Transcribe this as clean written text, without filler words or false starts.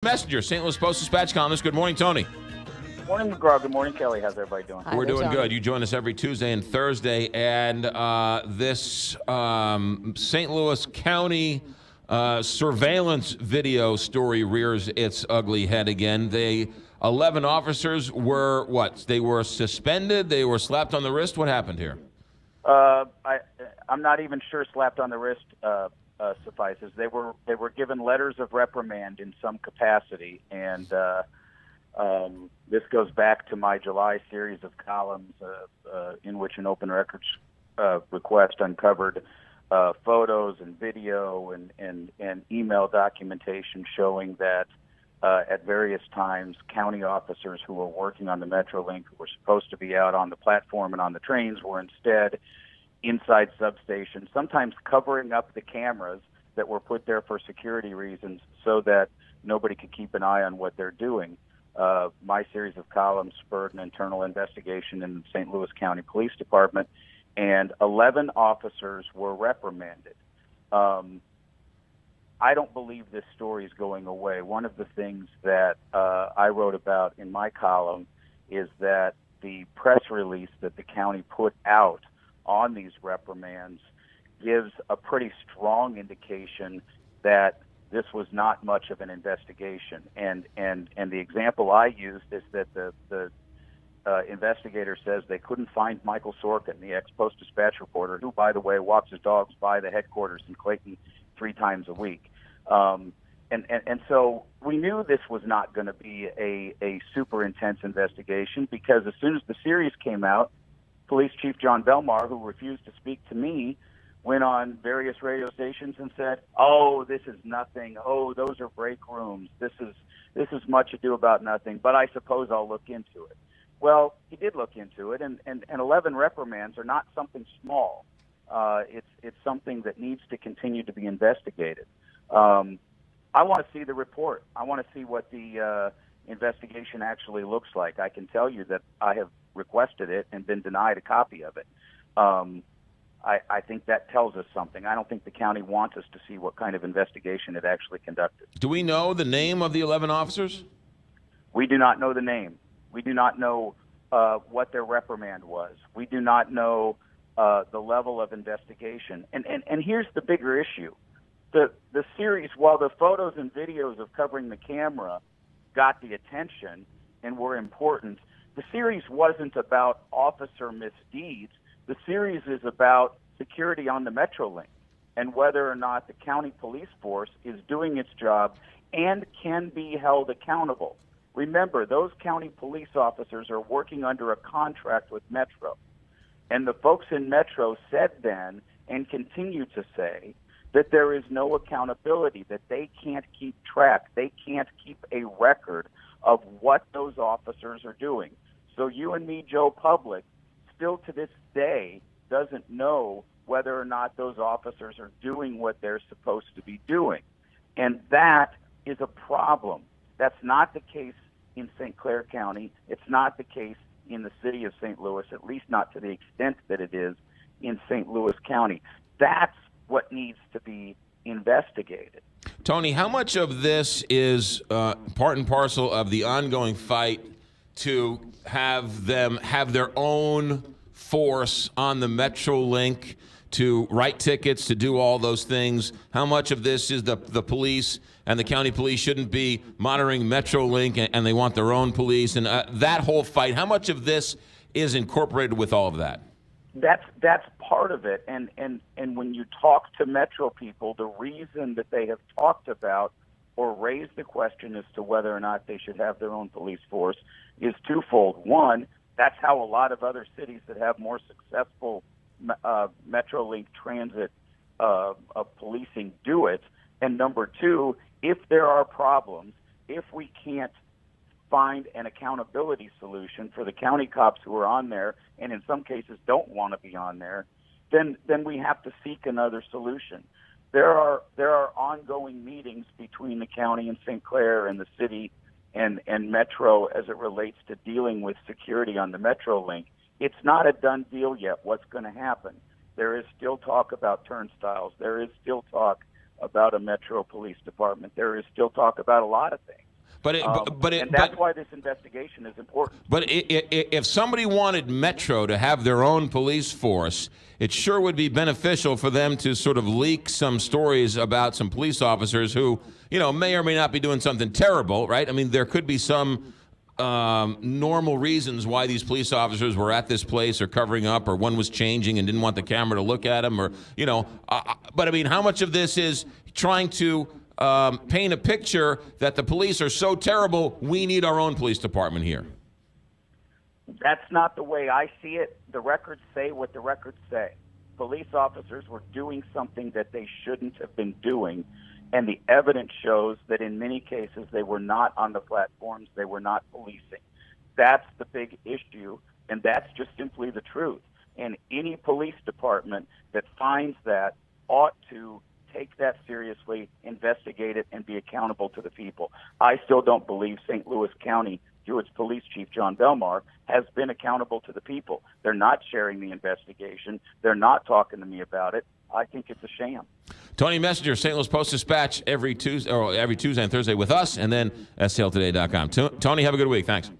Messenger, St. Louis Post-Dispatch columnist. Good morning, Tony. Good morning, McGraw. Good morning, Kelly. How's everybody doing? We're doing good. You join us every Tuesday and Thursday, and this St. Louis County surveillance video story rears its ugly head again. 11 officers were what? They were suspended? They were slapped on the wrist? What happened here? I'm not even sure slapped on the wrist suffices. They were given letters of reprimand in some capacity, and this goes back to my July series of columns in which an open records request uncovered photos and video and email documentation showing that at various times county officers who were working on the MetroLink, who were supposed to be out on the platform and on the trains, were instead inside substations, sometimes covering up the cameras that were put there for security reasons so that nobody could keep an eye on what they're doing. My series of columns spurred an internal investigation in the St. Louis County Police Department, and 11 officers were reprimanded. I don't believe this story is going away. One of the things that I wrote about in my column is that the press release that the county put out on these reprimands gives a pretty strong indication that this was not much of an investigation. And the example I used is that the investigator says they couldn't find Michael Sorkin, the ex-Post-Dispatch reporter, who, by the way, walks his dogs by the headquarters in Clayton 3 times a week. And so we knew this was not going to be a super intense investigation, because as soon as the series came out, Police Chief John Belmar, who refused to speak to me, went on various radio stations and said, "Oh, this is nothing. Oh, those are break rooms. This is much ado about nothing, but I suppose I'll look into it." Well, he did look into it, and 11 reprimands are not something small. It's something that needs to continue to be investigated. I want to see the report. I want to see what the investigation actually looks like. I can tell you that I have requested it and been denied a copy of it. I think that tells us something. I don't think the county wants us to see what kind of investigation it actually conducted. Do we know the name of the 11 officers? We do not know the name. We do not know what their reprimand was. We do not know the level of investigation. And here's the bigger issue. The series, while the photos and videos of covering the camera got the attention and were important, the series wasn't about officer misdeeds. The series is about security on the MetroLink and whether or not the county police force is doing its job and can be held accountable. Remember, those county police officers are working under a contract with Metro. And the folks in Metro said then, and continue to say, that there is no accountability, that they can't keep track, they can't keep a record of what those officers are doing. So you and me, Joe Public, still to this day doesn't know whether or not those officers are doing what they're supposed to be doing. And that is a problem. That's not the case in St. Clair County. It's not the case in the city of St. Louis, at least not to the extent that it is in St. Louis County. That's what needs to be investigated. Tony, how much of this is part and parcel of the ongoing fight to have them have their own force on the MetroLink, to write tickets, to do all those things? How much of this is the police and the county police shouldn't be monitoring MetroLink and they want their own police, and that whole fight? How much of this is incorporated with all of that? That's part of it, and when you talk to Metro people, the reason that they have talked about or raised the question as to whether or not they should have their own police force is twofold. One, that's how a lot of other cities that have more successful MetroLink transit policing do it. And number two, if there are problems, if we can't find an accountability solution for the county cops who are on there, and in some cases don't want to be on there, then we have to seek another solution. There are ongoing meetings between the county and St. Clair and the city and Metro as it relates to dealing with security on the MetroLink. It's not a done deal yet. What's going to happen? There is still talk about turnstiles. There is still talk about a Metro Police Department. There is still talk about a lot of things. And that's why this investigation is important. But if somebody wanted Metro to have their own police force, it sure would be beneficial for them to sort of leak some stories about some police officers who, may or may not be doing something terrible, right? I mean, there could be some normal reasons why these police officers were at this place or covering up, or one was changing and didn't want the camera to look at him, or, but I mean, how much of this is trying to paint a picture that the police are so terrible, we need our own police department here? That's not the way I see it. The records say what the records say. Police officers were doing something that they shouldn't have been doing, and the evidence shows that in many cases they were not on the platforms, they were not policing. That's the big issue, and that's just simply the truth. And any police department that finds that ought to take that seriously, investigate it, and be accountable to the people. I still don't believe St. Louis County, through its police chief, John Belmar, has been accountable to the people. They're not sharing the investigation. They're not talking to me about it. I think it's a sham. Tony Messenger, St. Louis Post-Dispatch, every Tuesday and Thursday with us, and then STLtoday.com. Tony, have a good week. Thanks.